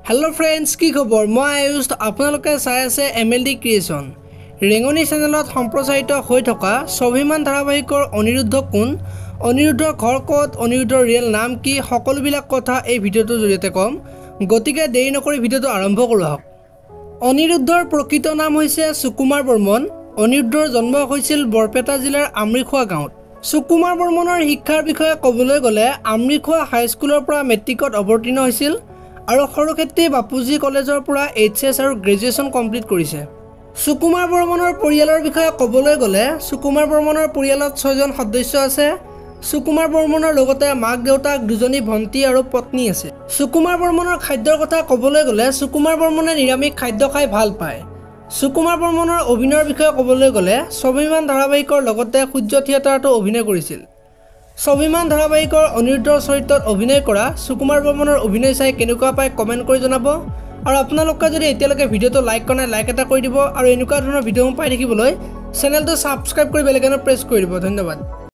Hello friends की खबर मैं आयुष आपनालोके चाই আছে MLD क्रिएशन रेंगनी चेनेলত सम्प्रचारित হৈ থকা স্বাভিমান ধাৰাবাহিকৰ অনিৰুদ্ধ কোন অনিৰুদ্ধৰ ঘৰ ক'ত অনিৰুদ্ধৰ ৰিয়েল নাম কি সকলোবিলাক কথা এই ভিডিঅ'টোৰ জৰিয়তে কম গতিকে দেৰি নকৰি ভিডিঅ'টো আৰম্ভ কৰো আহক অনিৰুদ্ধৰ প্ৰকৃত নাম হৈছে সুকুমাৰ বৰ্মন অনিৰুদ্ধৰ জন্ম হৈছিল বৰপেটা জিলাৰ আমৰিখোৱা গাঁৱত সুকুমাৰ বৰ্মনৰ শিক্ষাৰ বিষয়ে ক'বলৈ গ'লে আমৰিখোৱা হাইস্কুলৰ পৰা মেট্ৰিকত অৱতীৰ্ণ হৈছিল আৰু খৰক্ষেত্ৰী বাপুজি কলেজৰ পৰা HS আৰু গ্ৰেজুৱেচন কমপ্লিট কৰিছে সুকুমাৰ বৰ্মনৰ পৰিয়ালৰ বিষয়ে ক'বলৈ গ'লে সুকুমাৰ বৰ্মনৰ পৰিয়ালত 6জন সদস্য আছে সুকুমাৰ বৰ্মনৰ লগতে মাক দেউতাক দুজনী ভণ্টি আৰু পত্নী আছে সুকুমাৰ বৰ্মনৰ খাদ্যৰ কথা ক'বলৈ গ'লে সুকুমাৰ বৰ্মনে নিৰামিষ খাদ্য খাই ভাল পায় সুকুমাৰ বৰ্মনৰ অভিনয়ৰ বিষয়ে ক'বলৈ গ'লে স্বাভিমান ধাৰাবাহিকৰ লগতে সূৰ্য থিয়েটাৰতো অভিনয় কৰিছিল স্বাভিমান ধাৰাবাহিকৰ অনিৰুদ্ধৰ চৰিত্ৰত অভিনয় কৰা সুকুমাৰ বৰ্মনৰ অভিনয় চাই কেনেকুৱা পায় কমেন্ট কৰি জনাব আৰু আপোনালোকে যদি এতিয়ালৈকে ভিডিঅ'টো লাইক কৰা নাই লাইক এটা কৰি দিব আৰু এনেকুৱা ধৰণৰ ভিডিঅ' পাই থাকিবলৈ চেনেলটো সাবস্ক্ৰাইব কৰি বেল আইকন প্ৰেছ কৰি দিব ধন্যবাদ।